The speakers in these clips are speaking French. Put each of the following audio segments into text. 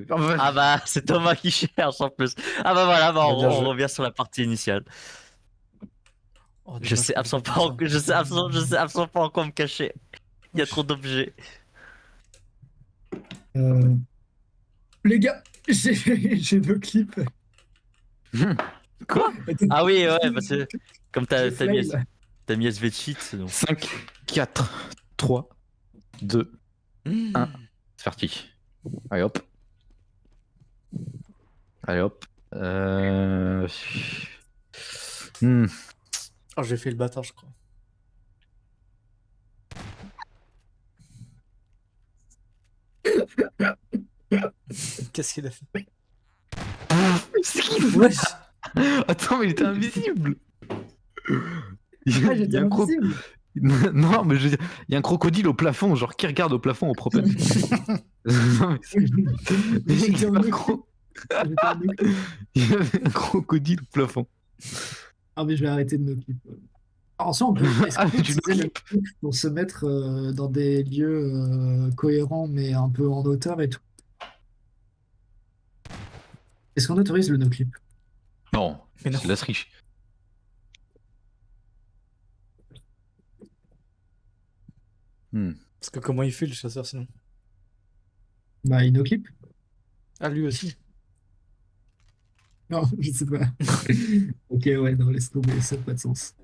Ah bah, c'est Thomas qui cherche en plus. Ah bah voilà, bah, Ah, bien on joué. revient sur la partie initiale. Oh, Je dommage sais qu'on peut pas absolument faire ça. pas, je sais absolument pas en quoi me cacher. Il y a trop d'objets. Euh, Les gars, j'ai deux clips. Quoi? Attends, Ah oui, ouais, parce que comme j'ai fail. t'as mis SV cheat, c'est bon. 5, 4, 3, 2, 1. Hmm. C'est parti. Allez hop. Allez hop. Hmm. Oh, j'ai fait le bâtard, je crois. Qu'est-ce qu'il a fait? C'est qui fait Wesh. ça? Attends, mais il était invisible. Ah, Il y j'étais a un cro- invisible. Non, mais je veux dire, il y a un crocodile au plafond, genre qui regarde au plafond au propane. Non, mais J'étais en pas occupe. gros. J'étais en occupe. Il y avait un crocodile au plafond. Ah, mais je vais arrêter de m'occuper. Ensuite, est-ce Ah, qu'on peut mais tu utiliser le m'occupes. clip pour se mettre dans des lieux cohérents, mais un peu en hauteur et tout? Est-ce qu'on autorise le no-clip? Non, Mais non. c'est de la triche. Hmm. Parce que comment il fait le chasseur sinon? Bah, il no-clip? Ah, lui aussi. Non, je sais pas. Ok, ouais, non, laisse tomber, ça n'a pas de sens.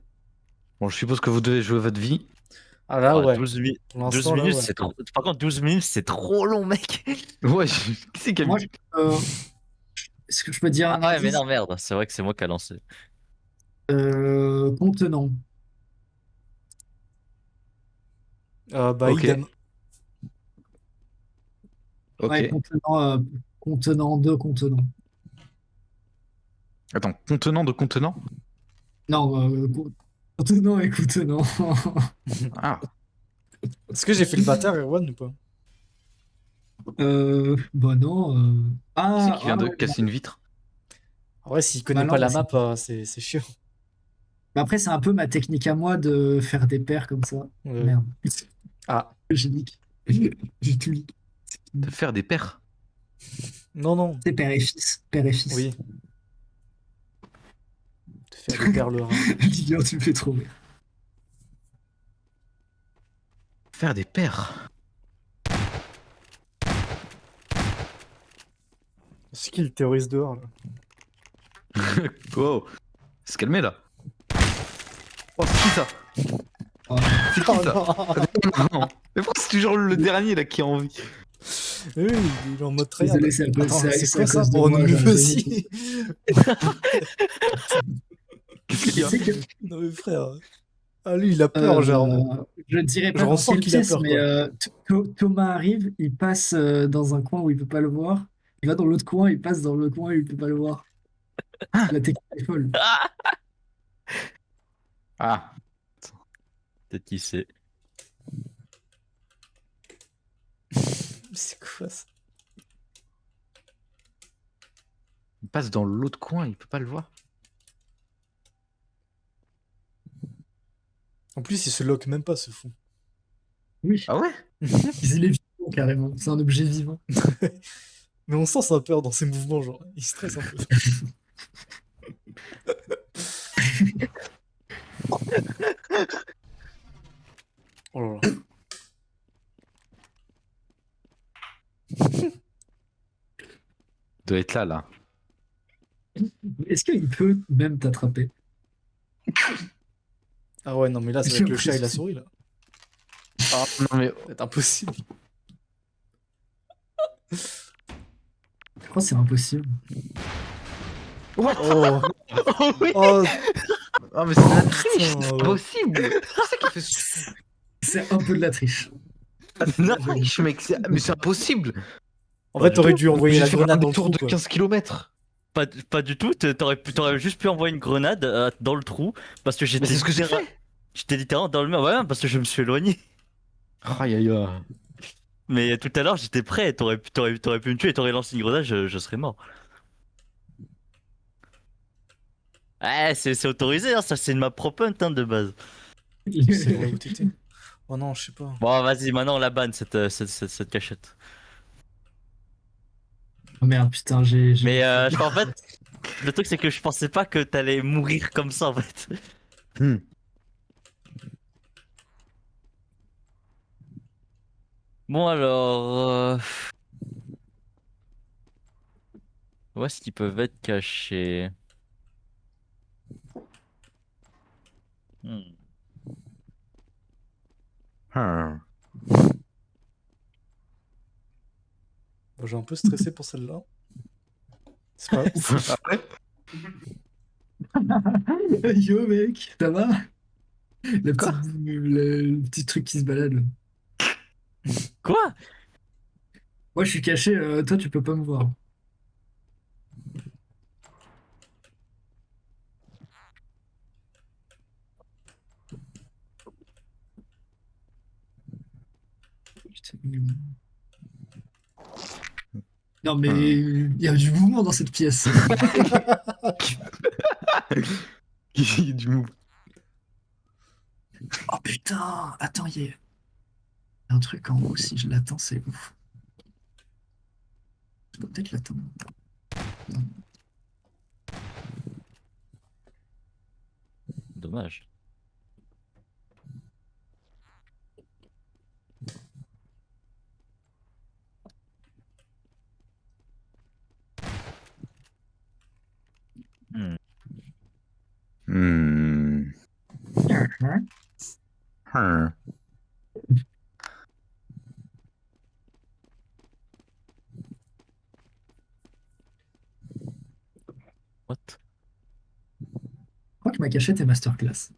Bon, je suppose que vous devez jouer votre vie. Ah là, Oh, ouais. 12 Là, minutes, ouais. c'est trop. Par contre, 12 minutes, c'est trop long, mec. Ouais, qui c'est qui a Moi, mis... est-ce que je peux dire Ah un ouais, mais indice? non, merde, c'est vrai que c'est moi qui a lancé. Contenant. Bah, Ok, idem. Ouais, ok. contenant, deux contenants. Attends, contenant de contenant? Non, contenant et contenant. Ah, Est-ce que j'ai fait le bâtard, Erwan, ou pas? Bah non. qui c'est qui vient de Ouais, casser une vitre? En vrai, s'il connaît bah pas non, la mais map, c'est chiant. mais après, c'est un peu ma technique à moi de faire des paires comme ça. Ouais. Merde. Ah, J'ai niqué. J'ai tout niqué. De faire des paires? non, non. C'est père et fils. Père et fils. Oui. De faire des perles rares. Lilian, tu me fais trop rire. Faire des paires? C'est qui le terroriste dehors, là? Wow, se calmer là. Oh, c'est qui ça? Oh, C'est qui Oh ça? non. Non. Mais pourquoi c'est toujours le dernier là qui a envie? Oui, il est en mode tryhard. désolé, c'est à cause, Attends, c'est c'est c'est quoi à ça? cause de Oh, moi. nous j'arrive aussi. Qu'est-ce qu'il y a? Tu sais que Non mais frère. Ah lui, il a peur, genre. je ne dirais pas Genre, on dans sent quelle qu'il a pièce, peur, mais quoi. Thomas arrive, il passe dans un coin où il peut pas le voir. Il va dans l'autre coin, il passe dans le coin où il peut pas le voir. La technique est folle. Ah, Peut-être qui c'est. C'est quoi ça? il passe dans l'autre coin, il peut pas le voir. En plus, il se lock même pas, ce fou. Oui, Ah ouais? il est vivant carrément. C'est un objet vivant. Mais on sent sa peur dans ses mouvements, genre. Il stresse un peu. Oh là là. Il doit être là, là. Est-ce qu'il peut même t'attraper? Ah ouais, non, mais là, ça va être le chat et la souris, là. Ah, non mais... Ça va être impossible. Je crois que c'est impossible. Oh, Oh oui! oh, Ah mais c'est de la triche, putain, c'est ouais. pas possible. Qui c'est qui fait ça? C'est un peu de la triche. Ah, c'est de la triche, mec. Mais c'est impossible. En fait, t'aurais dû envoyer la J'ai fait grenade un dans le tour trou, de quoi. 15 km. Pas du tout, t'aurais juste pu envoyer une grenade dans le trou parce que Mais j'étais c'est ce que j'ai fait. j'étais littéralement dans le mur, ouais, parce que je me suis éloigné. Aïe aïe aïe. Mais tout à l'heure, j'étais prêt, t'aurais pu me tuer, t'aurais lancé une grenade, je serais mort. Ouais, c'est autorisé, hein, ça c'est une map pro punt hein, de base. C'est là où t'étais. Oh non, je sais pas. Bon, vas-y, maintenant on la banne cette cachette. Oh merde, putain, Mais en fait, le truc c'est que je pensais pas que t'allais mourir comme ça en fait. Hmm. Bon alors, où est-ce qu'ils peuvent être cachés? Hmm. Hmm. Bon, j'ai un peu stressé pour celle-là. C'est pas ouf. Après, Yo mec, ça va? Quoi Le petit truc qui se balade là. Quoi? Moi je suis caché, toi tu peux pas me voir. Putain, non mais il y a du mouvement dans cette pièce. il y a du mou. Oh putain, attends, il y a un truc en haut, si je l'attends, c'est ouf. Je peux peut-être l'attendre. Non. Dommage. Hmm. Hmm. Hmm. What? Je crois que ma cachette est masterclass.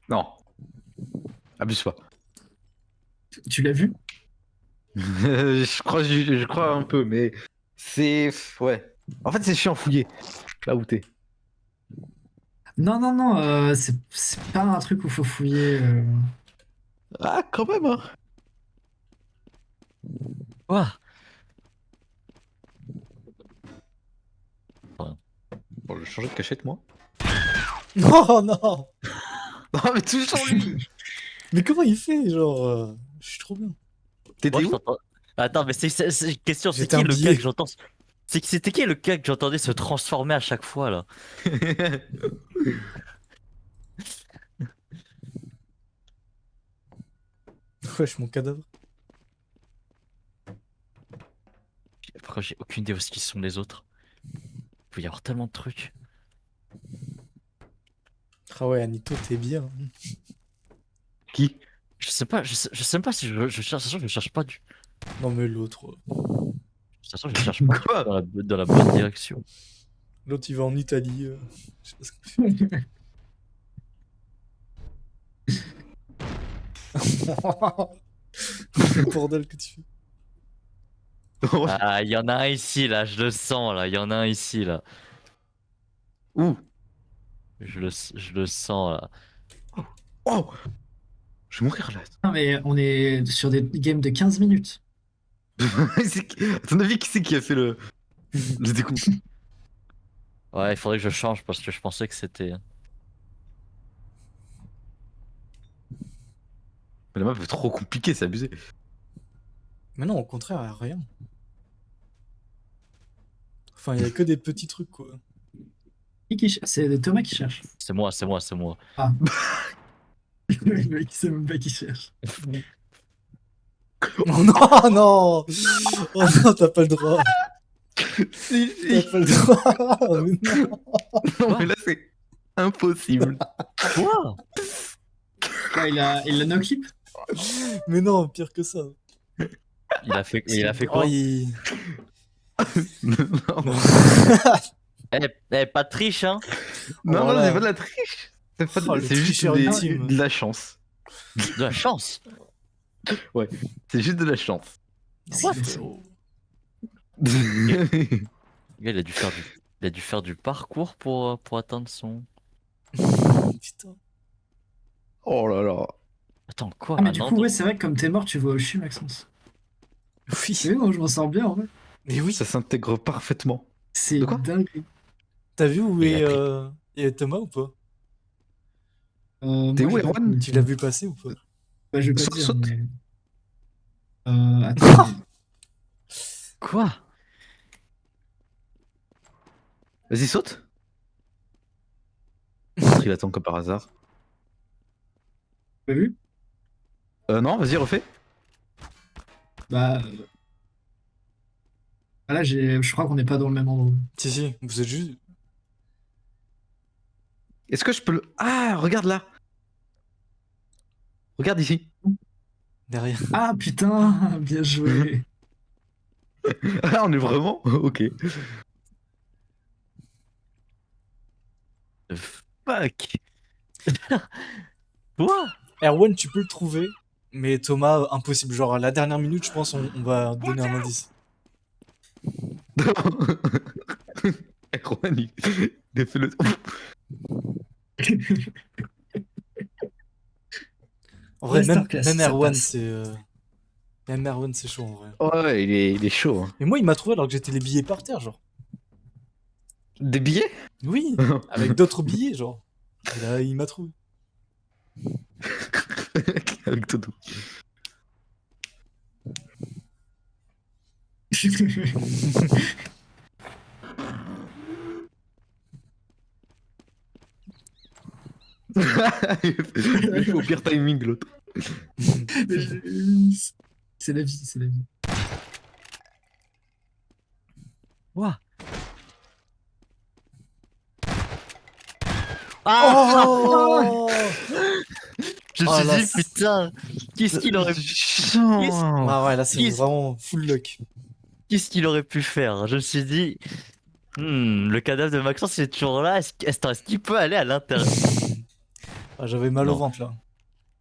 Non, abuse pas. Tu l'as vu? Je crois un peu, mais c'est. Ouais. En fait, c'est chiant fouiller. Là où t'es. Non, non, non, c'est pas un truc où faut fouiller. Ah, quand même, hein. Quoi? Bon, je vais changer de cachette, moi. Non, non. Non, mais toujours lui. Mais comment il fait? Genre, je suis trop bien. Moi T'étais je où? t'entends. Attends, mais c'est une question, c'est J'étais qui un le gars billet. que j'entends? C'était qui le gars que j'entendais se transformer à chaque fois là? Wesh, mon cadavre. Pourquoi j'ai aucune idée où ce qu'ils sont les autres? Il peut y avoir tellement de trucs. Ah ouais, Anito, t'es bien. Qui? Je sais même pas si je cherche, sachant que je cherche pas du. Non, mais l'autre. Sachant que je cherche pas du tout Quoi? dans la bonne direction. L'autre, il va en Italie. Je sais pas ce qu'il fait. Le bordel que tu fais. Ah, il y en a un ici là, je le sens là, il y en a un ici là. Où? Je le sens là. Oh! Je vais mourir là. Non, mais on est sur des games de 15 minutes. À ton avis, qui c'est qui a fait le décompte? Ouais, il faudrait que je change parce que je pensais que c'était. La map est trop compliquée, c'est abusé. Mais non, au contraire, y a rien. Enfin, il y a que des petits trucs, quoi. C'est Thomas qui cherche. C'est moi, c'est moi, c'est moi. Ah. Le mec, c'est même pas qui cherche. Oh non, non! Oh non, t'as pas le droit. Si, T'as si. pas le droit. Mais non. Non, mais là, c'est impossible. Quoi? Quoi, il a no clip? Mais non, pire que ça. Il a fait Oh, quoi? Non, Non. Pas de triche, hein? non, Oh là. c'est pas de la triche. Oh, le C'est juste tricheur ultime. de la chance. De la chance. C'est juste de la chance. What? Oh. Le gars, il a dû faire du parcours pour atteindre son. Putain. Oh là là. Attends, quoi? Ah, mais Un du coup, endroit- ouais, c'est vrai que comme t'es mort, tu vois Oshi, Maxence. Oui. Mais non, je m'en sors bien en vrai. Mais oui. Ça s'intègre parfaitement. C'est De quoi? dingue. T'as vu où Il a est, pris- Thomas ou pas? T'es Moi, où, j'ai pas Erwan? vu. Tu l'as vu passer ou pas? Bah, je vais pas Saute, dire, saute. mais. Attends. Quoi? Vas-y, saute. Il attend comme par hasard. T'as vu? Non, vas-y, refais. Bah, là, je crois qu'on n'est pas dans le même endroit. Si, vous êtes juste. Est-ce que je peux le... Ah, regarde là. Regarde ici. Derrière. Ah putain, bien joué. Ah, on est vraiment... Ok. The fuck. Quoi? Erwan, tu peux le trouver, mais Thomas, impossible. Genre, à la dernière minute, je pense, on va donner un indice. Erwan, il a fait le... En vrai, même, Masterclass, même ça Erwan, passe. c'est. Même Erwan, c'est chaud en vrai. Ouais, il est chaud. Hein. Mais moi, il m'a trouvé alors que j'étais les billets par terre, genre. Des billets? Oui, avec d'autres billets, genre. Et là, il m'a trouvé. Avec Toto. Il fait au pire timing l'autre. C'est la vie, c'est la vie. Quoi? Ah! Oh Je me Oh suis là, dit, putain, qu'est-ce qu'il aurait, Ah ouais, là, c'est Yes. vraiment full luck. qu'est-ce qu'il aurait pu faire? Je me suis dit, le cadavre de Maxence il est toujours là. Est-ce qu'il peut aller à l'intérieur? Ah, j'avais mal au Non. ventre, là.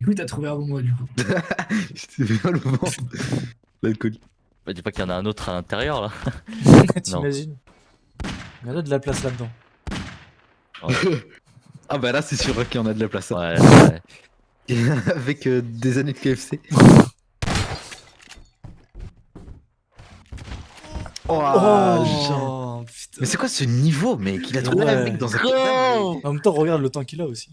Du coup, t'as trouvé avant moi, du coup. Je t'ai fait mal au ventre. L'alcoolique. Bah, dis pas qu'il y en a un autre à l'intérieur là. T'imagines? Il y en a de la place là-dedans. Ah bah là c'est sûr qu'il y en a de la place. Hein. Ouais. Avec des années de KFC. Oh, Jean. Putain. Mais c'est quoi ce niveau, mec? Il a trouvé Ouais. un mec dans un Gros. cadavre. En même temps, regarde le temps qu'il a aussi.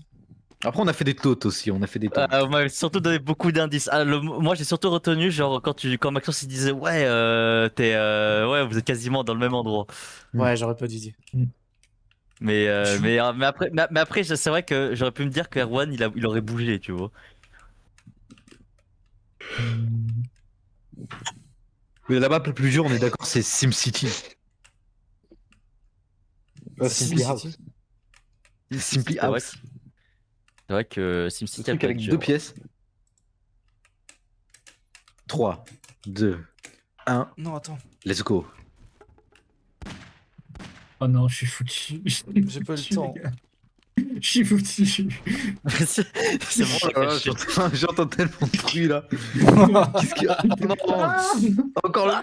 Après on a fait des tautes aussi, on a fait des tautes. On m'avait surtout donné beaucoup d'indices. Moi j'ai surtout retenu genre quand Maxence il disait ouais ouais vous êtes quasiment dans le même endroit. Ouais, j'aurais pas dû dire. Mais après c'est vrai que j'aurais pu me dire que Erwan il aurait bougé tu vois. Mais la map la plus dure, on est d'accord, c'est SimCity. Simply House. SimCity. Simply C'est vrai House. C'est vrai que Ce SimCity a truc pas avec dur. deux pièces. 3, 2, 1, Non, attends. let's go. Oh non, je suis foutu. J'ai pas le temps. Je suis foutu. c'est Oh bon, là là, j'entends tellement de bruit là. Qu'est-ce qu'il y a? Non, encore le.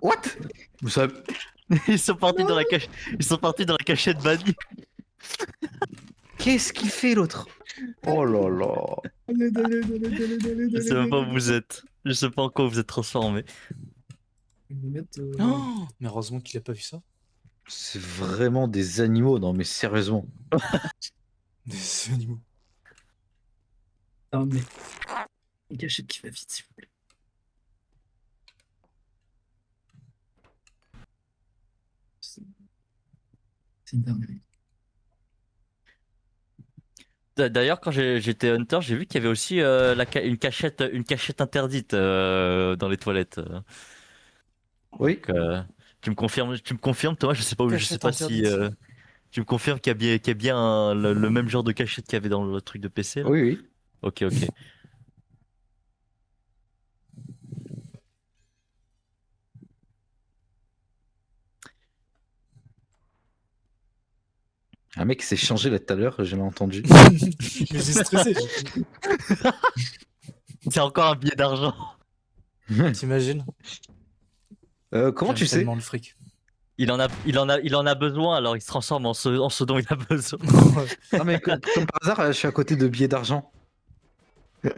What? Vous savez. ils sont partis dans la cachette. Ils sont partis dans la cachette bannie. Qu'est-ce qu'il fait l'autre? Oh là là. Je sais même pas où vous êtes. Je sais pas en quoi vous êtes transformés. Oh, mais heureusement qu'il a pas vu ça. C'est vraiment des animaux, non mais sérieusement. Des animaux. Non, mais. Une cachette qui va vite, s'il vous plaît. C'est une dinguerie. D'ailleurs, quand j'étais Hunter, j'ai vu qu'il y avait aussi une cachette interdite dans les toilettes. Oui. Donc, tu me confirmes, Thomas, je sais Cachette pas si interdite. tu me confirmes qu'il y a bien le même genre de cachette qu'il y avait dans le truc de PC là. Oui, oui. Ok, ok. Un mec s'est changé là tout à l'heure, j'ai mal entendu. Mais j'ai stressé. C'est encore un billet d'argent. T'imagines? Comment tu J'aime sais? tellement le fric. Il en a besoin, alors il se transforme en ce dont il a besoin. Ah mais comme par hasard, je suis à côté de billets d'argent. Ah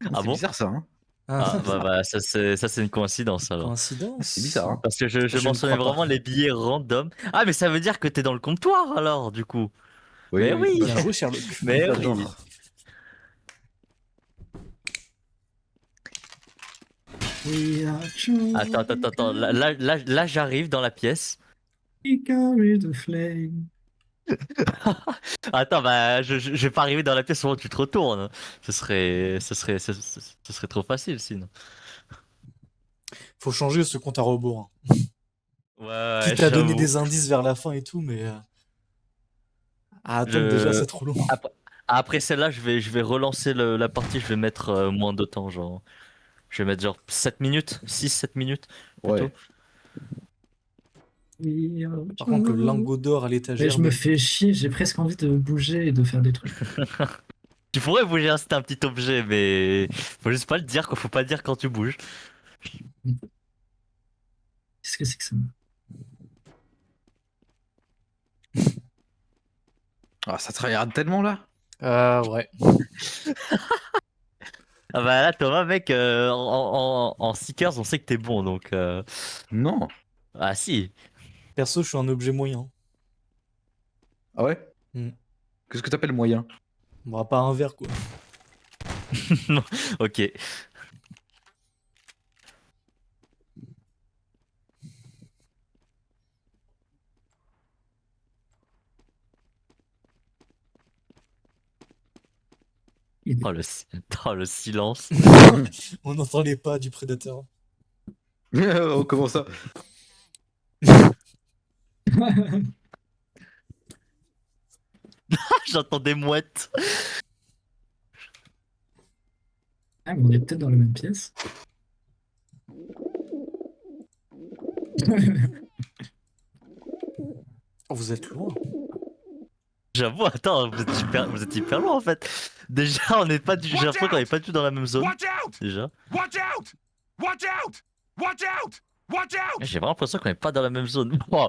C'est bon? bizarre ça, hein? Ah bah ça c'est une coïncidence alors. Coïncidence. C'est bizarre, hein? Parce que je Je ne mentionnais crois pas. vraiment les billets random. Ah mais ça veut dire que t'es dans le comptoir alors du coup. Oui, Mais oui. Bien joué, Sherlock. Mais oui. J'adore. We are Attends. Là, j'arrive dans la pièce. He carried the flame. Attends, bah, je vais pas arriver dans la pièce où tu te retournes. Ce serait trop facile sinon. Faut changer ce compte à rebours. Hein. Ouais, Quitte à donner j'avoue. des indices vers la fin et tout, mais à attendre déjà, c'est trop long. Après, après celle-là, je vais relancer la partie, je vais mettre moins de temps, genre. Je vais mettre genre 7 minutes, 6-7 minutes plutôt. Ouais. Par contre, le lingot d'or à Mais l'étagère. je me fais chier, j'ai presque envie de bouger et de faire des trucs. Tu pourrais bouger, hein, c'était un petit objet, mais faut juste pas le dire, quoi. Faut pas le dire quand tu bouges. Qu'est-ce que c'est que ça? Ah, ça travaillera tellement là. Ouais. Ah bah là, Thomas, mec, en Seekers, on sait que t'es bon, donc. Non. Ah si. Perso, je suis un objet moyen. Ah ouais? Hmm. Qu'est-ce que t'appelles moyen? Bon, pas un verre, quoi. Ok. Il Oh oh, le silence. On n'entend les pas du prédateur. Oh, comment ça? J'entends des mouettes. Ah, mais on est peut-être dans la même pièce. Oh, vous êtes loin. J'avoue, attends, vous êtes hyper loin en fait. Déjà, on n'est pas du. J'ai l'impression qu'on n'est pas du tout dans la même zone. Watch out! Déjà. Watch out! Watch out! Watch out! Watch out! J'ai vraiment l'impression qu'on n'est pas dans la même zone. Oh,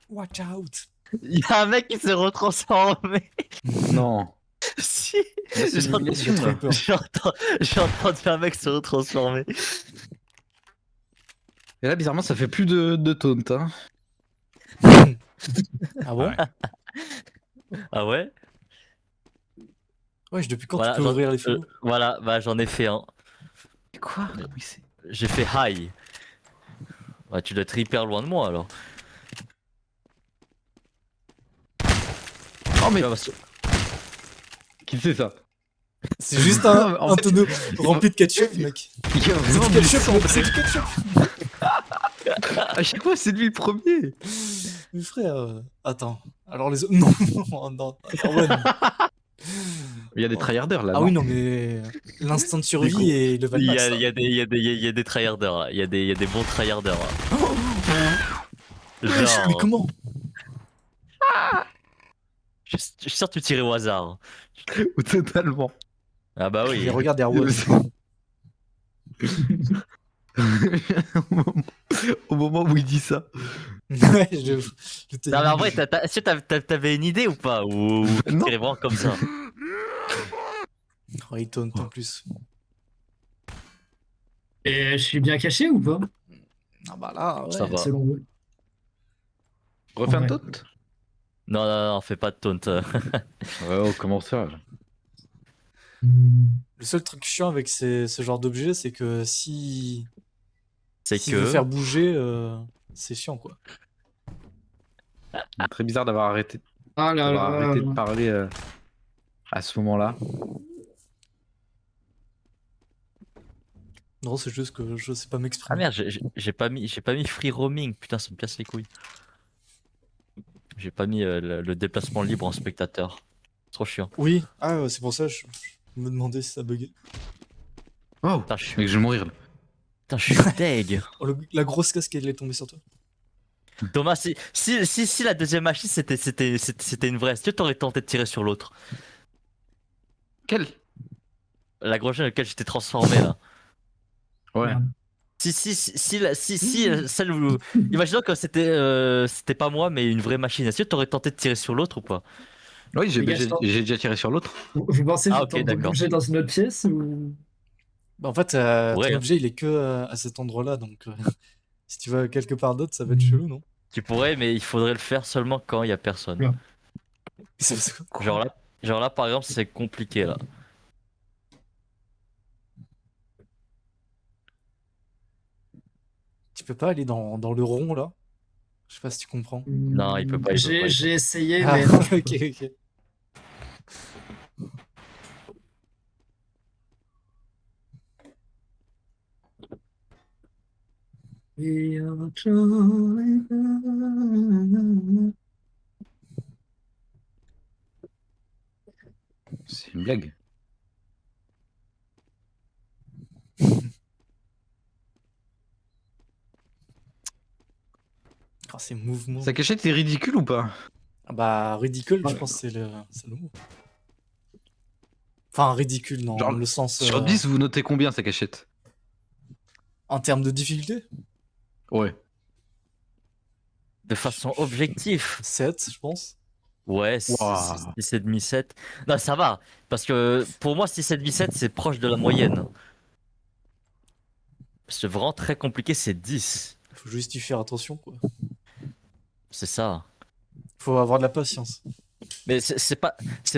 Watch out. il y a un mec qui s'est retransformé. Non. Si. Là, c'est une élimination, J'ai là. très peur. J'ai entendu un mec se retransformer. Et là, bizarrement, ça fait plus de taunt. Hein. Ah bon? Ah ouais? Ouais, depuis quand Voilà, tu peux ouvrir les films? voilà, bah j'en ai fait un. Quoi? Comment il sait? J'ai fait high. Ouais, tu dois être hyper loin de moi alors. Oh, mais Tu vois, parce que- qui fait ça? C'est juste Non, un, mais en un fait- tonneau rempli de ketchup, mec. Il y a C'est vraiment du du ketchup, sang. mec, c'est du ketchup. À chaque fois, c'est lui le premier. Mais frère, attends. Alors les autres. Non, non, non. Erwan. Il y a des tryharders là. Ah oui, non, mais l'instant de survie et le Il y Valmax. a, là. il y a des, il y a des, il y a des tryharders là. Il y a des bons tryharders là. Wesh, Genre, mais comment? je suis sûr que tu tirais au hasard. Totalement. Ah bah oui. Mais regarde Erwan. Au moment où il dit ça. Ouais, je t'ai Non mais en dit. vrai, est-ce que t'avais une idée ou pas? Ou tu Non. tirais vraiment comme ça? Oh, il taunt en plus. Et je suis bien caché ou pas? Ah bah là, ouais. Ça va. Selon vous. Refais un Ouais. taunt? Non, non, non, fais pas de taunt. Ouais, oh, comment ça? Le seul truc chiant avec ce genre d'objet, c'est que si C'est s'il veut que. faire bouger, c'est chiant quoi. Très bizarre d'avoir arrêté, Ah là d'avoir là. arrêté de parler à ce moment-là. Non, c'est juste que je sais pas Ah m'exprimer. merde, j'ai pas mis free roaming. Putain, ça me casse les couilles. J'ai pas mis le déplacement libre en spectateur. Trop chiant. Oui, ah, c'est pour ça je me demandais si ça buguait. Wow, Putain, je suis, mec, je vais mourir là. putain, je suis deg. Oh, la grosse casque, elle est tombée sur toi. Thomas, si la deuxième machine c'était une vraie, est-ce que t'aurais tenté de tirer sur l'autre? Quel? La grosse dans laquelle j'étais transformé là. Ouais. Merde. Si, celle où. Imaginons que c'était pas moi mais une vraie machine. Est-ce que t'aurais tenté de tirer sur l'autre ou pas? Oui, Les gars, j'ai déjà tiré sur l'autre. Vous pensez que Ah, je ok, tente de d'accord. bouger dans une autre pièce ou... Bah, en fait, Ouais, ton hein. objet il est que à cet endroit-là, donc si tu vas quelque part d'autre, ça va être chelou, non? Tu pourrais, mais il faudrait le faire seulement quand il y a personne. Ouais. C'est quoi? Genre là par exemple, c'est compliqué là. Tu peut pas aller dans le rond là? Je sais pas si tu comprends. Non, il peut pas, il peut pas, il peut J'ai essayé, Ah, mais non. ok, ok. We are jolly good. C'est une blague. Ah, ces mouvements. Sa cachette est ridicule ou pas? Ah bah, ridicule, je Ouais. pense que c'est le mot. Enfin, ridicule, dans Genre, le sens. Sur 10, vous notez combien sa cachette? En termes de difficulté, Ouais. De façon objective. 7, je pense. Ouais, Ouah. 6,5, 7. Non, ça va. Parce que pour moi, 6,5, 7, c'est proche de la moyenne. C'est vraiment très compliqué, c'est 10. Faut juste y faire attention, quoi. C'est ça. Faut avoir de la patience. Mais c'est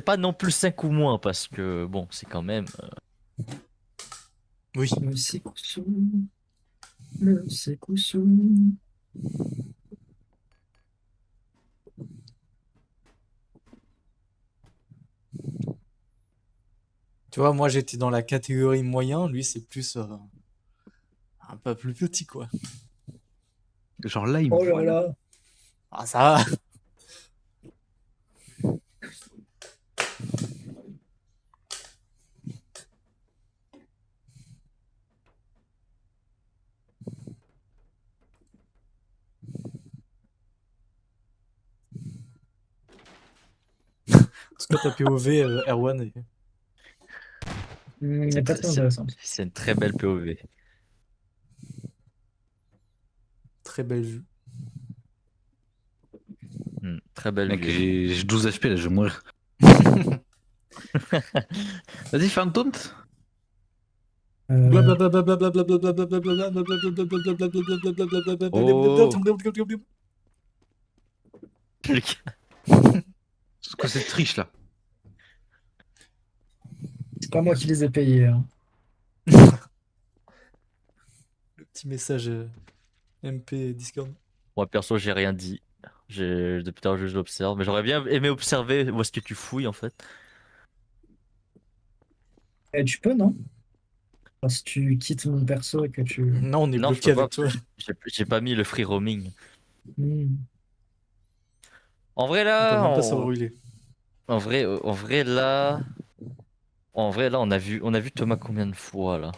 pas non plus 5 ou moins, parce que bon, c'est quand même. Oui. Le sécousson. Le sécousson. Tu vois, moi j'étais dans la catégorie moyen, lui c'est plus un peu plus petit, quoi. Genre là, il me Oh là voit, là. là. Ah, ça va. En tout cas, ta POV, Erwan, est C'est pas très intéressant. C'est une très belle POV. très belle vue. Très belle Mec, vue. j'ai 12 HP là, je vais mourir. Vas-y, fais un taunt. C'est quoi cette triche là? C'est pas moi qui les ai payés. Hein. Le petit message MP Discord. Moi, perso, j'ai rien dit. Depuis tout à l'heure, je l'observe. Mais j'aurais bien aimé observer où est-ce que tu fouilles, en fait. Eh, tu peux, non? Enfin, si tu quittes mon perso et que tu. Non, on est Non, je bloqué peux pas, avec toi. j'ai pas mis le free roaming. Hmm. En vrai, On peut là, même pas savoir où il est. en vrai, là, on a vu Thomas combien de fois, là?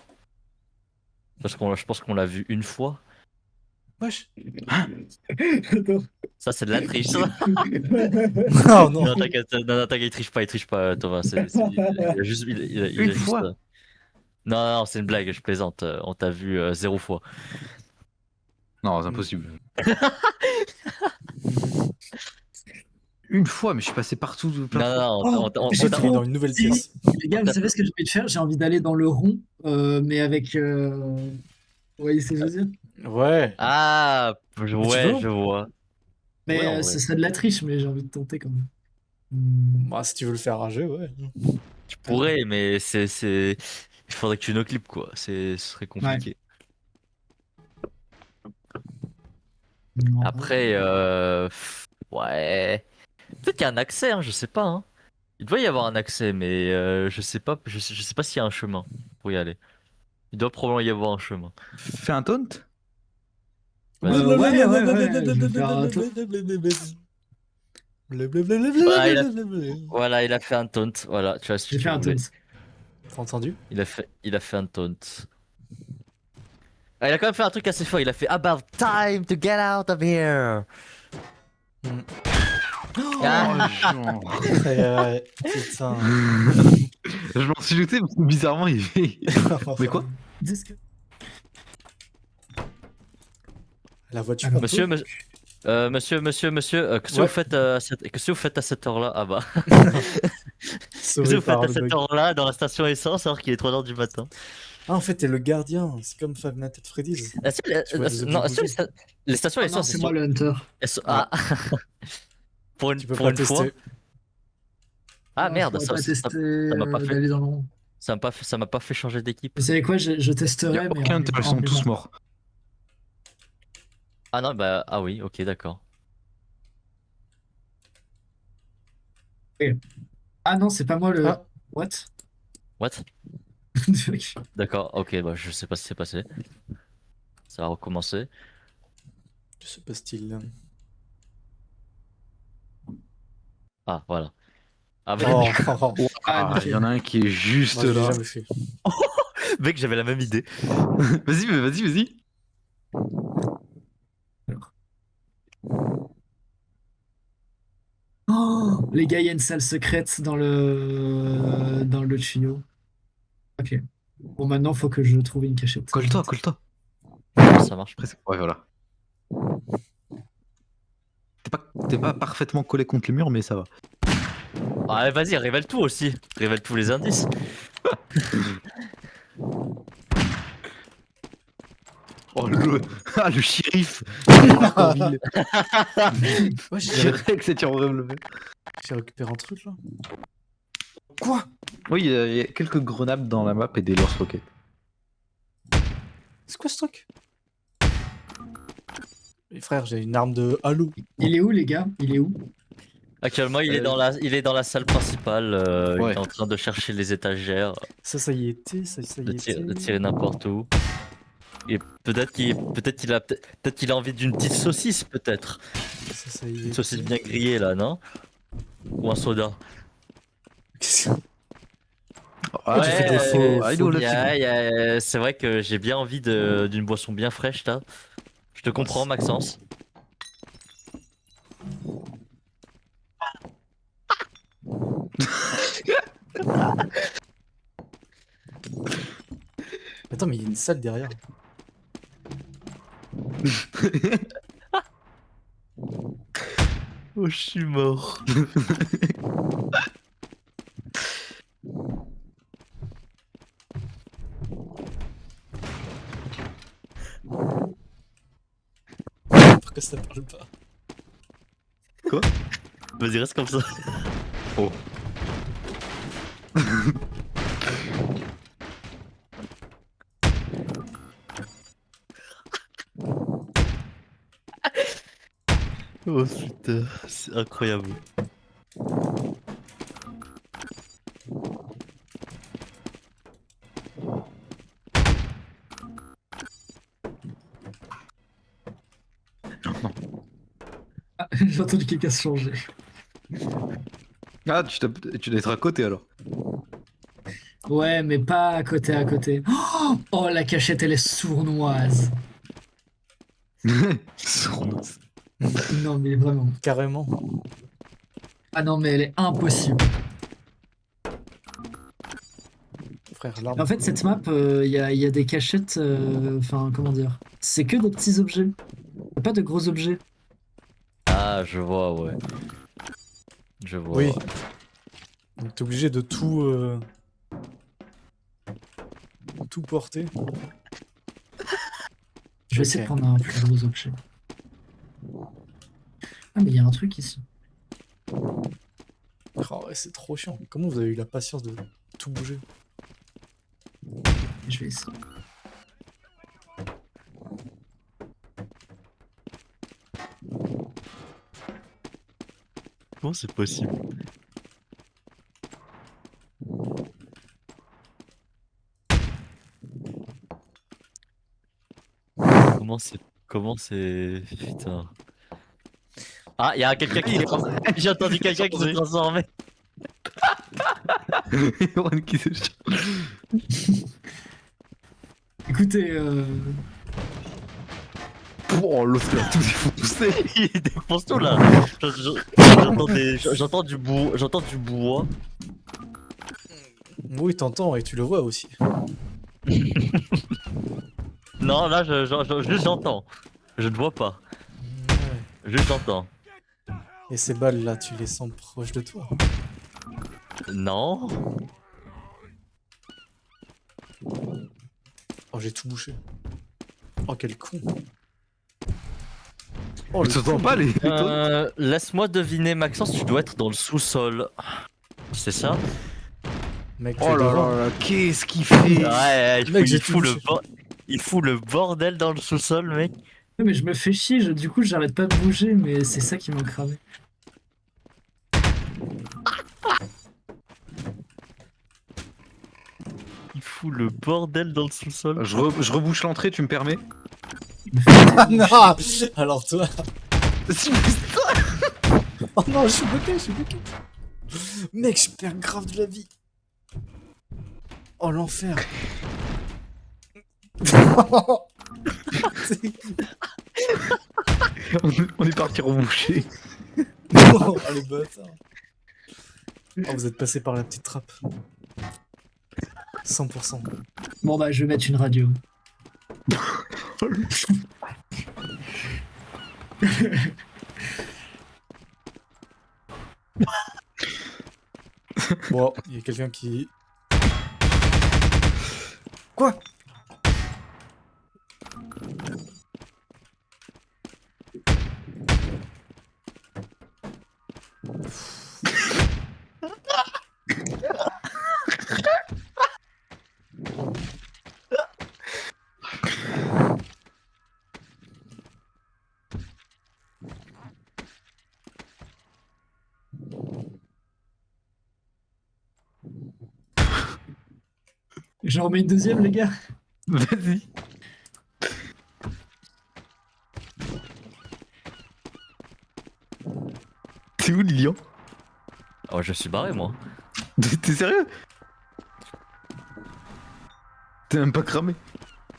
Je pense qu'on l'a vu une fois. Wesh. Attends. Ça, c'est de la triche, ça. Oh non. Non, t'inquiète, il triche pas, Thomas. Il a juste, il a Une juste, fois. Non, non, c'est une blague, je plaisante. On t'a vu 0 fois. Non, c'est impossible. Une fois, mais je suis passé partout. Plein de Non, fois. non, Oh, J'ai j'ai trouvé trop dans une nouvelle envie. pièce. Les gars, vous savez ce que j'ai envie de faire? J'ai envie d'aller dans le rond, mais avec. Vous voyez ce que je veux dire? Ouais. Ah, veux je vois. Mais Ouais, en ce vrai. serait de la triche, mais j'ai envie de tenter quand même. Hmm. Bah, si tu veux le faire rager, ouais. Tu pourrais, mais il faudrait que tu no-clip, quoi. Ce serait compliqué. Non. Après, ouais. Peut-être qu'il y a un accès, hein, je sais pas. Hein. Il doit y avoir un accès, mais je sais pas, je sais pas s'il y a un chemin pour y aller. Il doit probablement y avoir un chemin. Fais un taunt. Ouais, je vais faire un tour. Voilà, il a fait un taunt. Voilà, tu vois ce que J'ai tu fait un voulais. taunt. T'as entendu? Il a fait un taunt. Ah, il a quand même fait un truc assez fort. Il a fait About time to get out of here. Ah. Genre. Ouais, putain. Je m'en suis douté parce que bizarrement il fait. Mais quoi? Disque. La voiture. Alors, Monsieur, monsieur, qu'est-ce que Ouais. vous faites qu'est-ce que vous faites à cette heure-là? Ah bah. Qu'est-ce que Sauvé vous faites par à le cette bug. heure-là dans la station essence alors qu'il est 3h du matin? Ah, en fait, t'es le gardien. C'est comme Five Nights at Freddy's. Tu vois des objets Non, est-ce que bouger. les stations Ah non, essence, c'est moi le hunter. Ah, pour une, Tu peux pour pas une fois. tester. Ah Non, merde, je pourrais pas tester ça m'a pas fait, d'aller dans le rond. ça m'a pas fait changer d'équipe. Vous savez quoi, je Il y testerai, a mais aucun en hunter, ils sont plus tous lent. morts. Ah non, bah, ah oui, ok, d'accord. Ah non, c'est pas moi le. Ah, What? What? D'accord, ok, bah, je sais pas ce qui s'est passé. Ça va recommencer. que se passe-t-il? Ah, voilà. Ah, bah, Oh, oh, oh. Ah, Ah, il y en nickel. a un qui est juste Moi, je l'ai là. jamais fait. mec, j'avais la même idée. Vas-y, mais vas-y, vas-y. Oh, les gars, il y a une salle secrète dans le tuyau. Ok. Bon, maintenant, faut que je trouve une cachette. Colle-toi, colle-toi. Ça marche. Presque. Ouais, voilà. T'es pas parfaitement collé contre le mur, mais ça va. Ah, vas-y, révèle tout aussi. Révèle tous les indices. Oh, ah, le shérif. Ville. Ouais, Je dirais que c'est tu aurais relevé. j'ai récupéré un truc là. Quoi? Oui, il y a quelques grenades dans la map et des lance-roquettes. C'est quoi ce truc? Mais frère, j'ai une arme de Halo. Il est où, les gars? Il est où? Actuellement, il est dans la salle principale. Il Ouais. est en train de chercher les étagères, Ça y était, ça y de était. tirer n'importe où. Et peut-être qu'il a envie d'une petite saucisse, peut-être. Ça y Une était. saucisse bien grillée là, non? Ou un soda. Qu'est-ce que- Ah, j'ai fait des faux- Ah, il est où, le y petit a- c'est vrai que j'ai bien envie d'une boisson bien fraîche là. Je te comprends, Maxence. Attends, mais il y a une salle derrière. Oh, je suis mort. Pourquoi ça parle pas? Vas-y, reste comme ça. Oh. Oh putain, c'est incroyable. Ah, j'ai entendu quelqu'un se changer. Ah, tu dois être à côté alors. Ouais, mais pas à côté, à côté. Oh, oh, la cachette, elle est sournoise. Sournoise. Non, mais vraiment. Carrément. Ah non, mais elle est impossible. Frère, l'arme. En fait, cette map, il y a des cachettes. Enfin, comment dire? C'est que des petits objets. Y a pas de gros objets. Ah, je vois, ouais. Je vois. Oui. Ouais. Donc t'es obligé de tout. Tout porter. Je vais essayer de Ok. prendre un plus gros objet. Ah, mais il y a un truc ici. Oh ouais, c'est trop chiant. Comment vous avez eu la patience de tout bouger? Je vais essayer. Comment c'est possible? Comment c'est. Putain. Ah, il y a quelqu'un qui s'est transformé. J'ai entendu quelqu'un qui s'est transformé. Yoann qui se Écoutez, Oh, l'autre il a tout défoncé. Il défonce tout là. J'entends du bois. Oui, t'entends et tu le vois aussi. Non, là, juste j'entends. Je ne vois pas. Ouais. Juste j'entends. Et ces balles là, tu les sens proches de toi. Non. Oh, j'ai tout bouché. Oh, quel con. Oh, le tu t'entends con. pas les. Laisse-moi deviner, Maxence, tu dois être dans le sous-sol. C'est ça? Mec, tu Oh es là devant. là là, qu'est-ce qu'il fait? Ouais, Mec, j'ai il fout tout touché. il fout le bordel dans le sous-sol, mec. Ouais, mais je me fais chier, du coup j'arrête pas de bouger, mais c'est ça qui m'a cramé. Il fout le bordel dans le sous-sol. Je rebouche l'entrée, tu me permets? Il me fait Ah tellement non. chier. Alors toi. Si, mais Oh non, je suis bloqué, je suis bloqué. Mec, je perds grave de la vie. Oh l'enfer. on est parti reboucher. Oh les bâtards. Oh, vous êtes passé par la petite trappe. 100%. Bon bah je vais mettre une radio. Bon, il y a quelqu'un qui... Quoi? J'en remets une deuxième les gars. Vas-y. T'es où, Lilian? Oh, je suis barré, moi. T'es sérieux? T'es même pas cramé.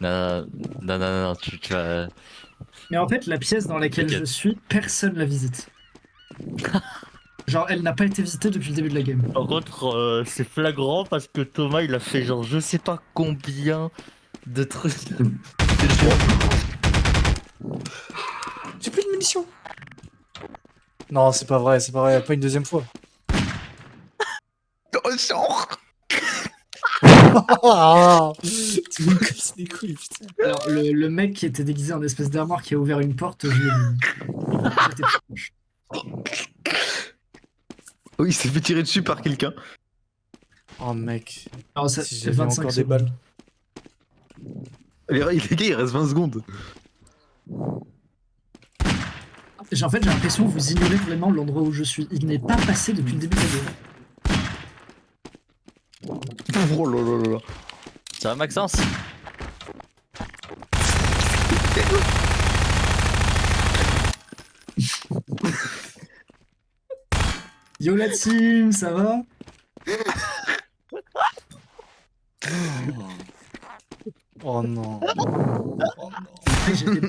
Non, non, non, non, tu vas. Mais en fait la pièce dans laquelle je T'inquiète. suis, personne la visite. Genre elle n'a pas été visitée depuis le début de la game. Par contre, c'est flagrant parce que Thomas, il a fait genre je sais pas combien de trucs. J'ai plus de munitions. Non, c'est pas vrai, pas une deuxième fois. Oh, genre. Ah, tu me casses les couilles, putain. Alors le mec qui était déguisé en espèce d'armoire qui a ouvert une porte, je l'ai vu. J'étais proche. Oh, il s'est fait tirer dessus par quelqu'un. Oh mec, Alors ça si c'est j'avais 25 encore des secondes. balles. Les gars, il reste 20 secondes. En fait j'ai l'impression que vous ignorez vraiment l'endroit où je suis. Il n'est pas passé depuis le début de la game. Oh là là là là. Ça va, Maxence? Yo la team, ça va? Oh non. Oh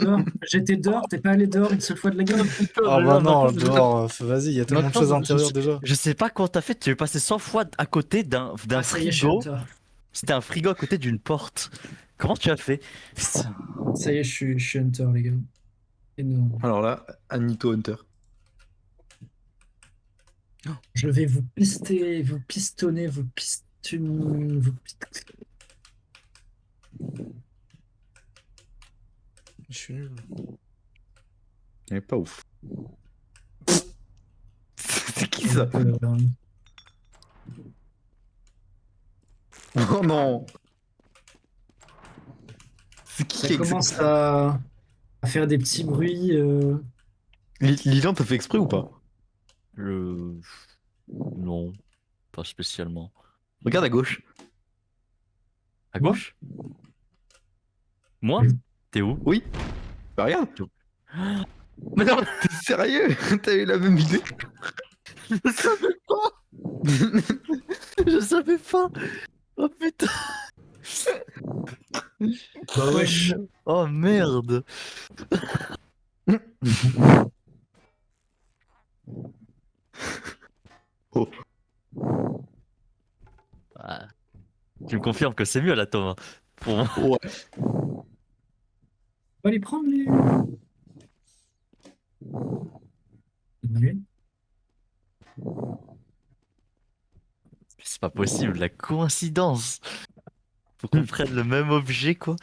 non. J'étais dehors, t'es pas allé dehors une seule fois de la game. Ah bah non, dehors, vas-y, il y a tellement de Maintenant, choses à l'intérieur déjà. Je sais pas comment t'as fait, tu es passé 100 fois à côté d'un Ah, ça y est, je suis frigo. hunter. C'était un frigo à côté d'une porte. Comment tu as fait? Putain. Ça y est, je suis hunter, les gars. Énorme. Alors là, Anito Hunter. Je vais vous pister, vous pistonner, vous pistonner, vous Je suis nul. Il est pas ouf. C'est qui ça? Oh non. C'est qui Ça qui commence à faire des petits bruits. Lilian, t'as fait exprès ou pas? Le... Non, pas spécialement. Regarde à gauche. À Moi gauche? Moi? Oui. T'es où? Oui. Bah regarde. Mais non, t'es sérieux? T'as eu la même idée? Je savais pas! Je savais pas! Oh putain! Bah wesh. Oh merde! Oh. Ah, tu me confirmes que c'est mieux là, Thomas. Pour moi. Ouais. On va les prendre, les. Ouais. C'est pas possible, la coïncidence! Faut qu'on prenne le même objet, quoi.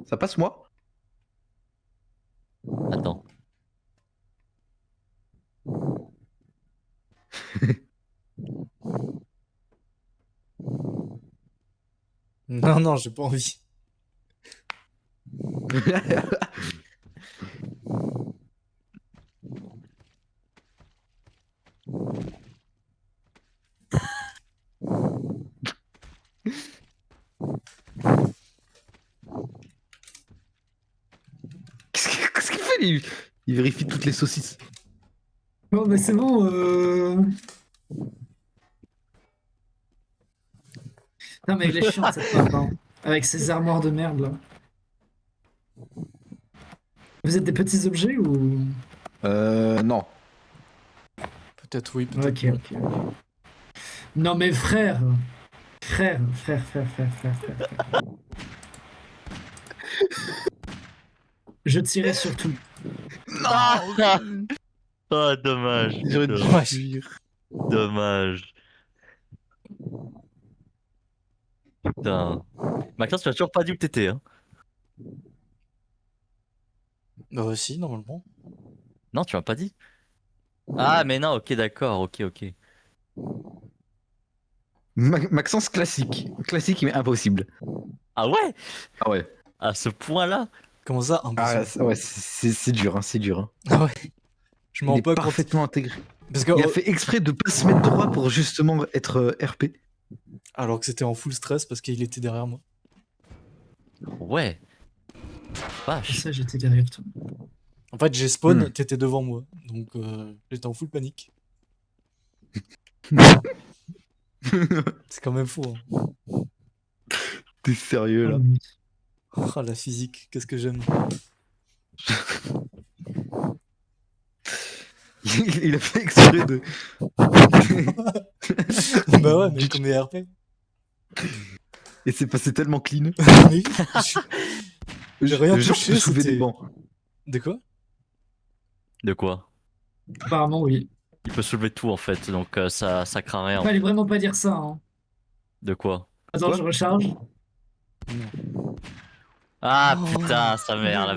Ça passe moi? Attends. Non, non, j'ai pas envie. Qu'est-ce qu'il fait lui? Il vérifie toutes les saucisses. Bon, bah c'est bon. Non, mais il est chiant cette map, hein. Avec ses armoires de merde là. Vous êtes des petits objets ou. Non. Peut-être oui, peut-être Ok, non. ok. Non, mais frère. Frère. Je tirais sur tout. Ah, oh, dommage. J'aurais dû Dommage. fuir. Dommage. Putain. Maxence, tu as toujours pas dit où t'étais, hein? Bah si, normalement. Non, tu m'as pas dit. Ah, mais non, ok, d'accord, ok. Maxence classique. Classique mais impossible. Ah ouais? Ah ouais. À ce point-là? Comment ça, Ah impossible? ouais, c'est dur, hein, c'est dur. Hein. Ah ouais. Je m'en Il rends est pas compte. parfaitement intégré. Parce que, Il a fait exprès de pas se mettre droit pour justement être RP. alors que c'était en full stress parce qu'il était derrière moi. Ouais. C'est Vache. ça, j'étais derrière toi. En fait, j'ai spawn, Hmm. t'étais devant moi. Donc j'étais en full panique. C'est quand même fou. Hein. T'es sérieux là? Oh, la physique, qu'est-ce que j'aime. Il a fait exprès de. Bah ouais, mais comme les RP. Et c'est passé tellement clean. Mais j'ai rien Le genre, touché, tu peux soulever c'était- des bancs. De quoi? De quoi? Apparemment, oui. Il peut soulever tout en fait, donc ça craint rien. Fallait vraiment pas dire ça, hein. De quoi? Attends, Quoi je recharge. Ah Oh, putain, sa mère.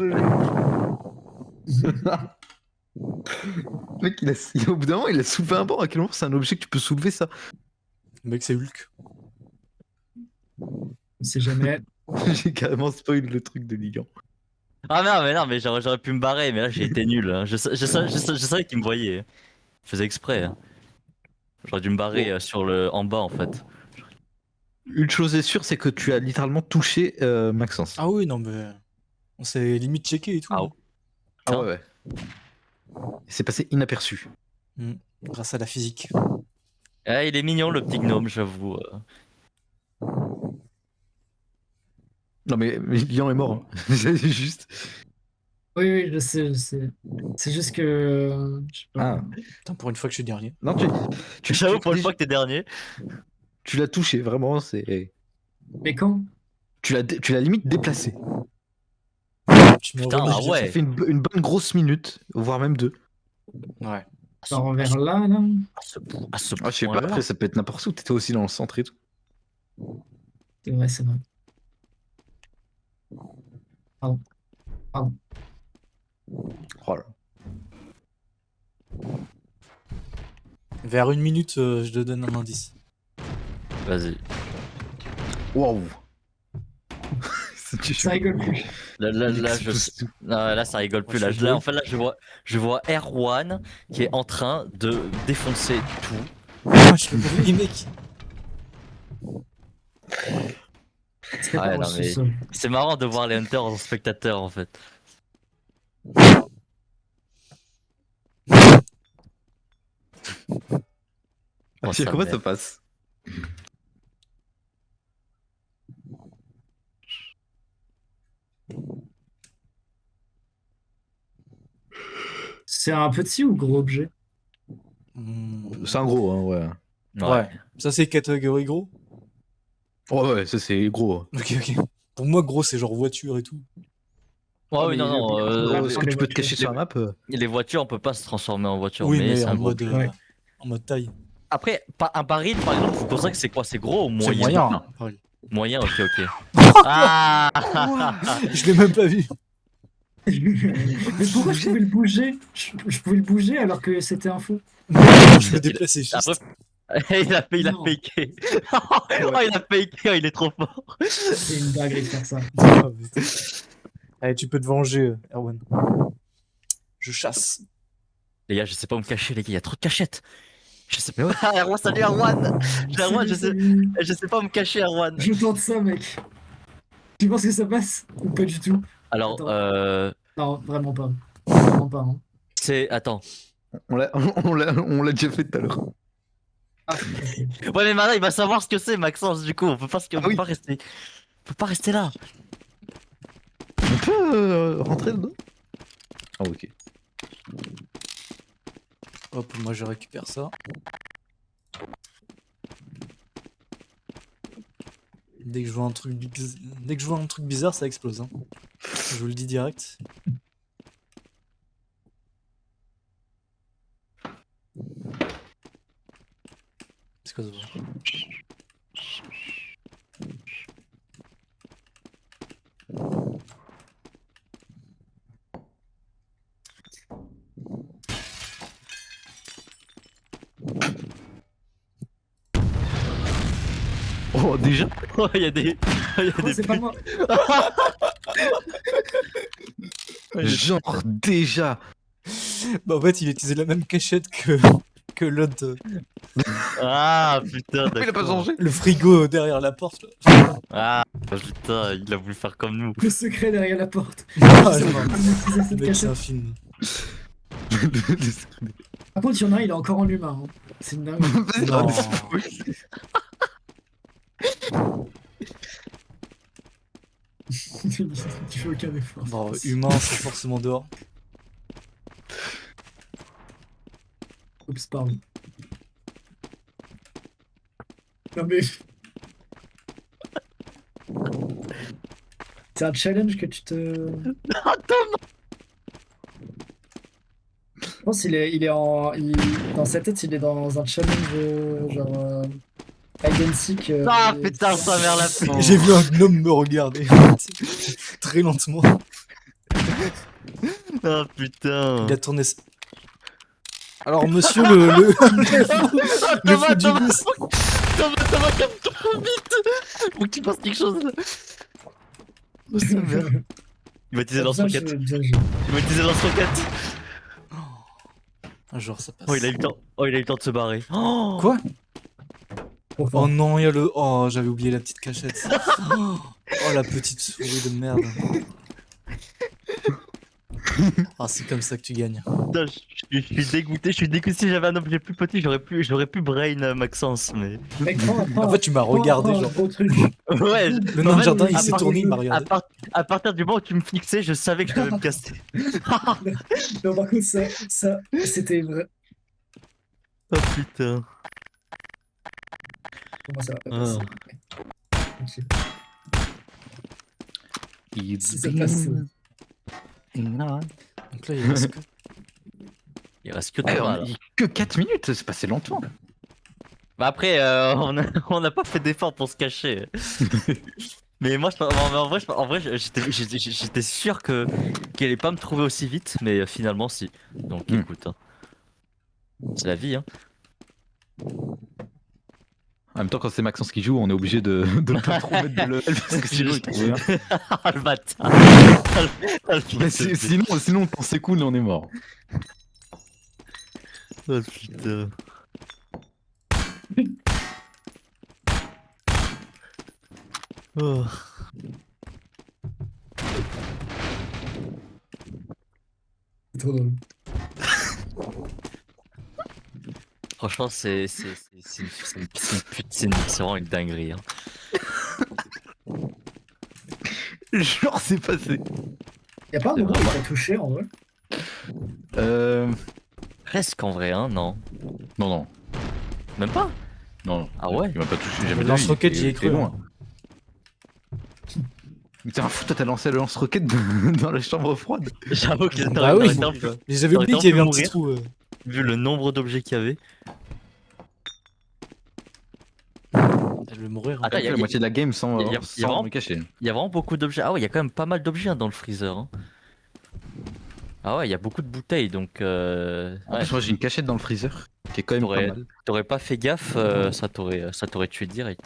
Mec, au bout d'un moment, il a soulevé un banc. À quel moment c'est un objet que tu peux soulever ça? Le mec, c'est Hulk. On sait jamais. J'ai carrément spoil le truc de Ligan. Ah non, mais j'aurais pu me barrer, mais là j'ai été nul. Hein. Je savais qu'il me voyait. Je faisais exprès. Hein. J'aurais dû me barrer en bas en fait. Une chose est sûre, c'est que tu as littéralement touché Maxence. Ah oui, non, mais on s'est limite checké et tout. Ah hein. Ah ouais. C'est passé inaperçu. Grâce à la physique. Ah, il est mignon le petit gnome, j'avoue. Non mais Ligan est mort. Hein. C'est juste. Oui, je sais. C'est juste que. Je sais pas. Ah. Putain, pour une fois que je suis dernier. Non, J'avoue pour une fois que t'es dernier. tu l'as touché, vraiment. C'est. Mais quand? Tu l'as limite déplacé. Tu m'as Putain, envoyé- ah ouais. Ça fait une bonne grosse minute, voire même deux. Ouais. Genre vers là, là. À ce Ah, je sais pas, point-là. après ça peut être n'importe où. T'étais aussi dans le centre et tout. C'est vrai, c'est vrai. Oh là. Vers une minute, je te donne un indice. Vas-y. Waouh. Ça rigole plus. Là, là, ça rigole plus. Moi, je suis En fait, là, je vois Erwan qui est en train de défoncer tout. Ah, je fais bruit, mec. C'était Ouais, pas non, au mais- sous-sol. C'est marrant de voir les hunters en spectateurs en fait. Oh, Comment sa ça mère. passe? C'est un petit ou gros objet? C'est un gros, hein, ouais. Ouais. Ça, c'est catégorie gros? Ouais, ça c'est gros. Hein. Ok. Pour moi, gros, c'est genre voiture et tout. Ouais, oui, non. Est-ce que tu peux te cacher sur la map? Les voitures, on peut pas se transformer en voiture, Oui, mais mais c'est un en gros. mode, Ouais. en mode taille. Après, un baril, par exemple, faut considérer que c'est quoi? C'est gros ou C'est moyen? moyen. hein. Ouais. Moyen, ok. Ah Je l'ai même pas vu. Mais pourquoi je pouvais le bouger? Je pouvais le bouger alors que c'était un fou. Je me déplaçais juste. Après, il a Non. faké. Oh, il a faké, il est trop fort. C'est une dinguerie de faire ça. Ah, putain. Allez, tu peux te venger, Erwan. Je chasse. Les gars, je sais pas où me cacher, les gars, il y a trop de cachettes. Je sais pas. Ah, Erwan, salut Erwan! Erwan, je sais pas où me cacher, Erwan. Je tente ça, mec. Tu penses que ça passe? Ou pas du tout? Alors, Attends. Non, vraiment pas. Vraiment pas. Hein. c'est. Attends. On l'a déjà fait tout à l'heure. Ah, ok. Ouais, mais maintenant, il va savoir ce que c'est, Maxence, du coup. On peut pas, on Ah peut oui. pas rester. On peut pas rester là. On peut rentrer dedans? Ah, ok. Hop, moi je récupère ça. Dès que je vois un truc, dès que je vois un truc bizarre, ça explose. Hein. Je vous le dis direct. C'est quoi ça? Oh, déjà? Oh, il y a des. Il y a Oh, des c'est pas moi. Genre, déjà! Bah en fait, il utilisait la même cachette que l'autre. Ah, putain, Pourquoi il a pas d'accord. changé? Le frigo derrière la porte. Là. Ah, putain, il a voulu faire comme nous. Le secret derrière la porte. Ah, Je sais je pas vois. comment utiliser cette Mec, c'est un cachette. film. Par contre, il y en a un, il est encore en humain. Hein. C'est une dingue. Non. Tu fais aucun effort. Bon, humain, c'est forcément dehors. Oups, pardon. Non mais. C'est un challenge que tu te. Je pense qu'il est en. Dans sa tête, il est dans un challenge genre. Hide and seek. Ah, et- putain, sa mère la peau. J'ai vu un gnome me regarder. Très lentement. Ah, putain. Il a tourné. Alors, monsieur le fou du bus. Thomas, calme-toi vite. Faut que tu fasses quelque chose là. Oh, sa mère. Il va utiliser Bien lance-roquette. joué, bien joué. Il va utiliser lance-roquette. Un jour, ça passe. Oh, il a eu le temps. Oh, il a eu le temps de se barrer. Oh, Quoi? Trop fort. Oh non, il y a le. Oh, j'avais oublié la petite cachette. Oh, la petite souris de merde. Ah, c'est comme ça que tu gagnes. putain, je suis dégoûté. Je suis dégoûté. Si j'avais un objet plus petit, j'aurais pu brain Maxence, mais. Mec, prends, En fait, tu m'as regardé, prends un genre. gros truc. Ouais. Le en nain de fait, jardin, il à s'est part- tourné, il m'a À, regardé. à partir du moment où tu me fixais, je savais que je devais me casser. Non, par contre, ça c'était vrai. Oh putain. Comment ça va pas Ah. passer? Ok. Si ça passe. Donc là, il reste que. Il reste que Eh, Thomas, là. que 4 minutes, c'est passé longtemps. Bah après, on n'a pas fait d'effort pour se cacher. Mais moi, en vrai, j'étais sûr que qu'elle allait pas me trouver aussi vite, mais finalement, si. Donc écoute, hein. C'est la vie, hein. En même temps, quand c'est Maxence qui joue, on est obligé de pas trop mettre de level parce que sinon il trouve rien. Ah, le bâtard. Ah, le Mais fils de pute. sinon, on s'écoule et on est mort. Oh putain. Oh. C'est trop drôle. Franchement, c'est vraiment une dinguerie. Hein. Genre, c'est passé. Y'a pas un C'est moment où il t'a touché en vrai? Presque en vrai, hein, non. Non, non. Même pas. Non, Ah ouais. Il m'a pas touché, jamais Le de la vie, lance-roquette, il j'y ai était cru. loin. Mais t'es un fou, toi t'as lancé le lance-roquette dans la chambre froide. J'avoue que Bah oui. t'aurais été un peu- Mais j'avais T'aurais oublié été qu'il y avait un un peu petit trou. vu le nombre d'objets qu'il y avait. Elle veut mourir. Attends, T'as fait la moitié de la game sans, y a sans vraiment- me cacher. Il y a vraiment beaucoup d'objets. Ah ouais, il y a quand même pas mal d'objets hein, dans le freezer. Hein. Ah ouais, il y a beaucoup de bouteilles donc. En Ouais, plus, moi j'ai une cachette dans le freezer qui est quand même pas Ouais. mal. t'aurais pas fait gaffe, ça t'aurait tué direct.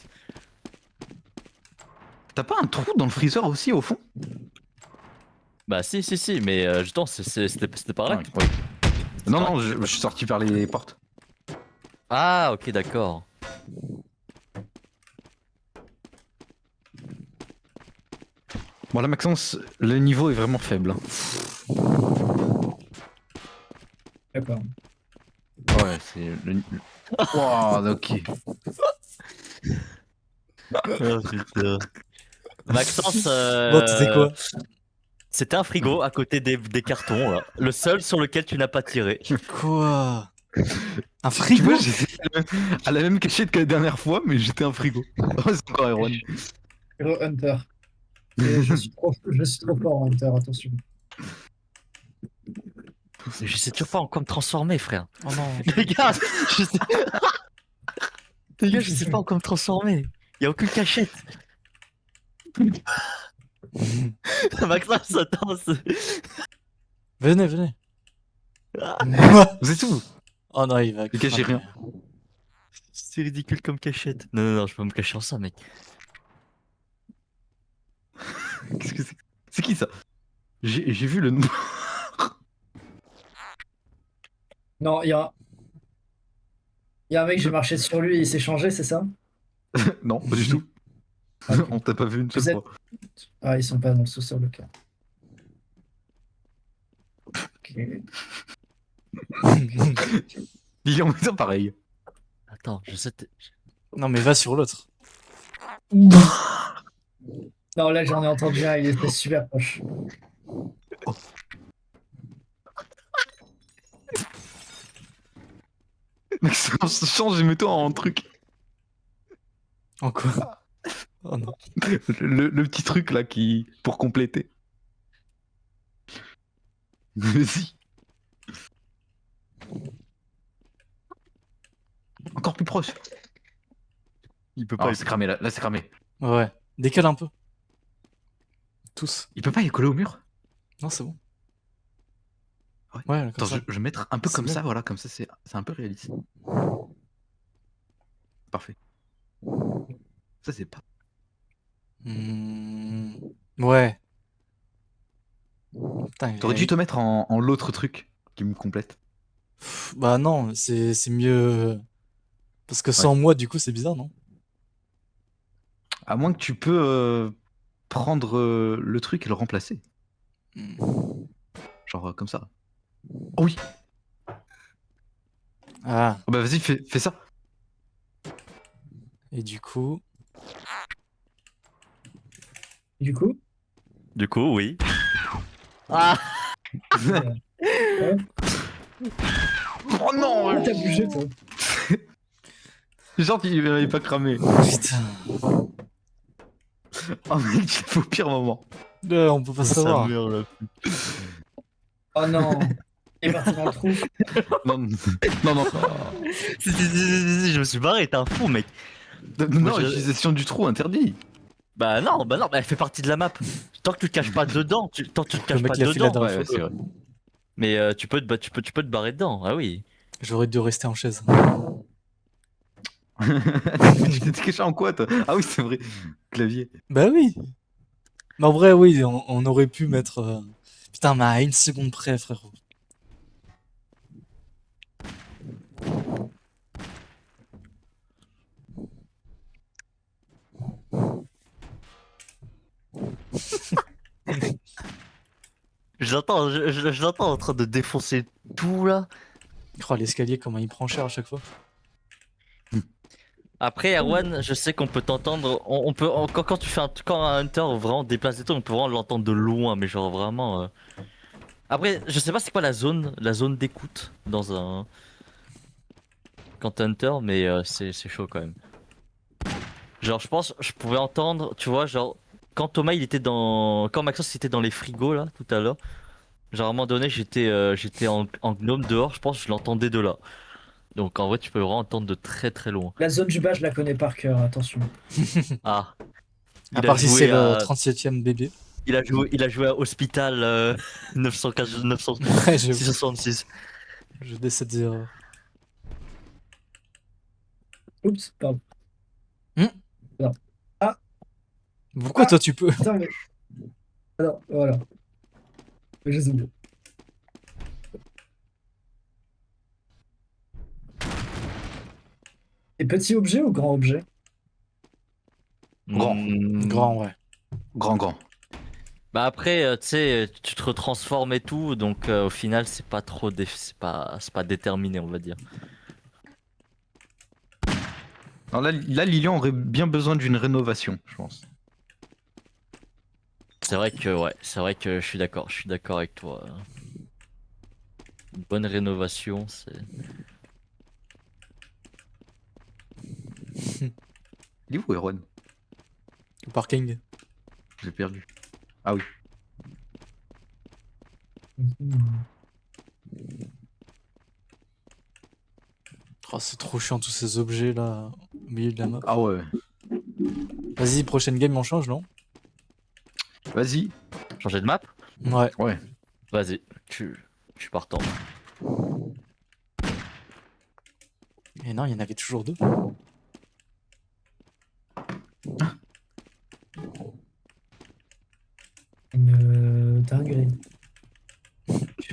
T'as pas un trou dans le freezer aussi au fond? Bah si, mais justement, c'était par là. Ah, oui. Non, non, je suis sorti par les portes. Ah, ok, d'accord. Bon, là, Maxence, le niveau est vraiment faible. Hein. D'accord. Ouais, c'est le. Wow, ok. Oh, putain. Maxence, Bon, t'étais quoi? c'était un frigo à côté des cartons, là. Le seul sur lequel tu n'as pas tiré. Quoi? Un Tu frigo? vois, j'étais à la même cachette que la dernière fois, mais j'étais un frigo. Oh, c'est encore Erwan. Hero Hunter. Et je suis trop fort en Hunter, attention. Je sais toujours pas en quoi me transformer, frère. Oh non. Les gars, je sais... Les gars, je sais pas en quoi me transformer. Y a aucune cachette. Maxence, attends. Venez, venez. Ah, Vous êtes où? Oh non, il va. Les gars, j'ai rien. c'est ridicule comme cachette. Non, je peux pas me cacher en ça, mec. Qu'est-ce que c'est? C'est qui ça? J'ai vu le nom. Non, il y a un mec, j'ai marché sur lui et il s'est changé, c'est ça? Non, pas du tout. Ok. On t'a pas vu une Vous seule êtes- fois. Ah, ils sont pas dans le sous-sol, ok. Ok. Il en met ça pareil. Attends, je sais. Non, mais va sur l'autre. Non, là, j'en ai entendu un, il était super proche. Maxence, change et mets-toi en truc. En quoi? Oh non. Le petit truc là qui. Pour compléter. Vas-y. Encore plus proche. Il peut Ah, pas. c'est cramé là, c'est cramé. Ouais. Décale un peu. Tous. Il peut pas y coller au mur? Non, c'est bon. Ouais. Ouais, comme Attends, ça. je vais mettre un peu C'est comme bien. ça, voilà, comme ça c'est un peu réaliste. Parfait. Ça c'est pas. Ouais. Putain, T'aurais dû te mettre en l'autre truc qui me complète. Bah non, c'est mieux. Parce que sans moi, du coup, c'est bizarre, non? À moins que tu peux prendre le truc et le remplacer. Hmm. Genre comme ça. Oh oui. Ah, Oh bah vas-y, fais ça. et du coup. Du coup, Du coup, oui. Ah, ouais. Oh non. T'as bougé, toi. Genre il m'avait pas cramé. Putain. Oh mec, tu l'as fait au pire moment. On peut pas savoir. meurt là. Oh non, il est parti dans le trou. Non, non, non. Si, je me suis barré, t'es un fou, mec. Non, je- l'utilisation du trou interdit. Bah non, elle fait partie de la map. Tant que tu te caches pas dedans, tant que tu te Le caches mec, pas il a fait la dedans. dernière Ouais, fois. c'est vrai. Mais tu peux te barrer dedans, ah oui. J'aurais dû rester en chaise. Tu t'étais caché en quoi toi? Ah oui, c'est vrai. Clavier. Bah oui. Mais en vrai, oui, on aurait pu mettre. Putain, mais à une seconde près, frérot. Je l'entends en train de défoncer tout là. Oh, l'escalier, comment il prend cher à chaque fois. Après, Erwan, je sais qu'on peut t'entendre. On peut quand tu fais quand un hunter vraiment déplace des trucs, on peut vraiment l'entendre de loin, mais genre vraiment. Après, je sais pas c'est quoi la zone d'écoute dans un quand t'es hunter, mais c'est chaud quand même. Genre, je pense, je pouvais entendre, tu vois, genre quand Thomas il était quand Maxence était dans les frigos là tout à l'heure. Genre à un moment donné, j'étais en gnome dehors, je pense que je l'entendais de là. Donc en vrai, tu peux vraiment entendre de très très loin. La zone du bas, je la connais par cœur, attention. Ah, À il a part si c'est joué le à 37e bébé. il a joué à Hospital 915 900 Ouais, je 666. décède zéro. Oups, pardon. Pourquoi Ah. toi tu peux? Putain, mais... Alors, voilà. Je sais bien. Et petit objet ou grand objet? Grand. Grand, ouais. Grand. Bah après, tu sais, tu te retransformes et tout, donc au final, c'est pas trop, c'est pas déterminé, on va dire. Alors là, Lilian aurait bien besoin d'une rénovation, je pense. C'est vrai que, ouais, c'est vrai que je suis d'accord avec toi. Une bonne rénovation, c'est. Il est où, Erwan? Le parking. J'ai perdu. Ah oui. Oh, c'est trop chiant tous ces objets là au milieu de la map. Ah ouais. Vas-y, prochaine game, on change, non? Vas-y. Changer de map? Ouais. Ouais. Vas-y, je suis partant. Mais non, il y en avait toujours deux. Une dinguerie.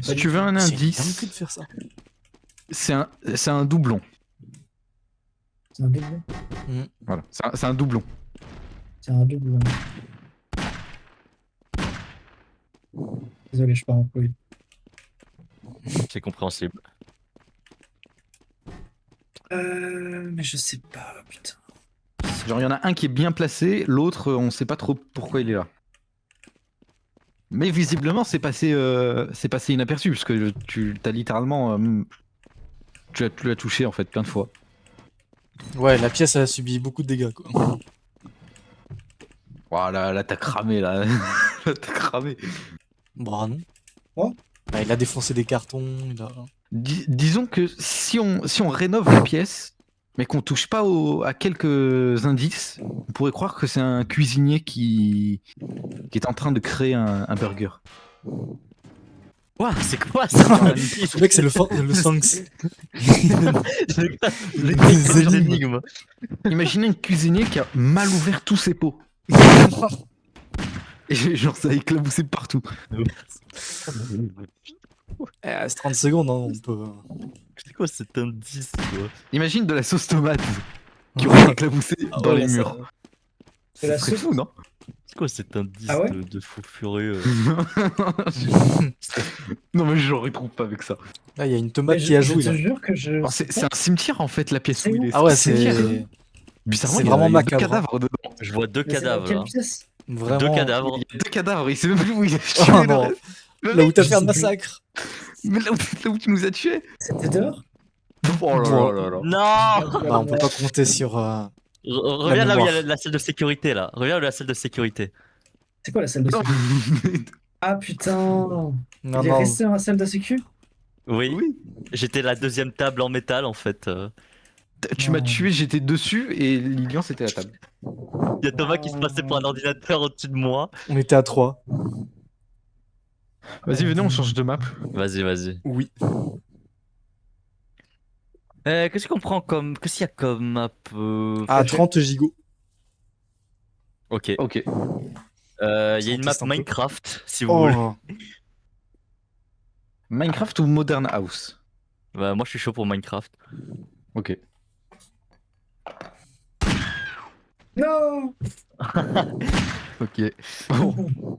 Si tu veux un C'est une dinguerie de indice, faire ça. c'est un doublon. C'est un double. Voilà. C'est un doublon. C'est un double. Désolé, je pars en couille. C'est compréhensible. Mais je sais pas, putain. Genre, il y en a un qui est bien placé, l'autre, on sait pas trop pourquoi il est là. Mais visiblement, c'est passé inaperçu, parce que tu t'as littéralement. Tu l'as touché en fait plein de fois. Ouais, la pièce a subi beaucoup de dégâts, quoi. Voilà, là t'as cramé là. Là t'as cramé. Bah non. Quoi? Bah, il a défoncé des cartons, il a... Disons que si on rénove la pièce, mais qu'on touche pas à quelques indices, on pourrait croire que c'est un cuisinier qui est en train de créer un burger. Ouah, c'est quoi ça? Ce mec, c'est le Sanks. Les Des énigmes. énigmes. Imaginez un cuisinier qui a mal ouvert tous ses pots. Et genre ça a éclaboussé partout. C'est 30 secondes, hein, on peut... C'est quoi cet indice, quoi? Imagine de la sauce tomate qui aurait éclabousé Ah dans ouais, les ça- murs. C'est la Ce serait sauce. fou, non? C'est quoi cet indice Ah ouais de fou furieux? Non mais je retrouve pas avec ça. Là, il y a une tomate Mais qui a je joué, te là. jure que je. Alors, c'est un cimetière en fait la pièce C'est où il où est. Ah ouais, un cimetière. c'est Bizarrement, c'est il y a vraiment deux macabre, hein. cadavres dedans. Je vois deux Mais c'est dans cadavres quelle là. pièce? vraiment... Deux cadavres. Il y a deux cadavres, il sait même plus où il a tué. Oh le non. reste. Le Là où mec, t'as je fait un sais plus. massacre. mais là où tu nous as tués. C'était dehors? Oh là là là là. Non! Bah, on peut pas compter sur... Reviens là où il y a mémoire. la salle de sécurité là. Reviens où il y a la salle de sécurité. C'est quoi la salle de sécu? Ah putain! Non, Il est non. resté dans la salle de sécu? Oui. Oui. J'étais la deuxième table en métal en fait. Tu m'as tué, j'étais dessus et Lilian c'était à la table. Il y a Thomas qui se passait pour un ordinateur au-dessus de moi. On était à 3. Vas-y, venez, on change de map. Vas-y, vas-y. Oui. Qu'est-ce qu'on prend comme. Qu'est-ce qu'il y a comme map À 30 gigots. Ok. Ok. Il y a On une map teste un peu. Minecraft si vous voulez. Oh. Minecraft ou Modern House? Bah, moi je suis chaud pour Minecraft. Ok. Non! Ok. Bon.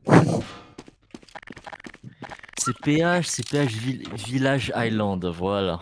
C'est PH Village Island, voilà.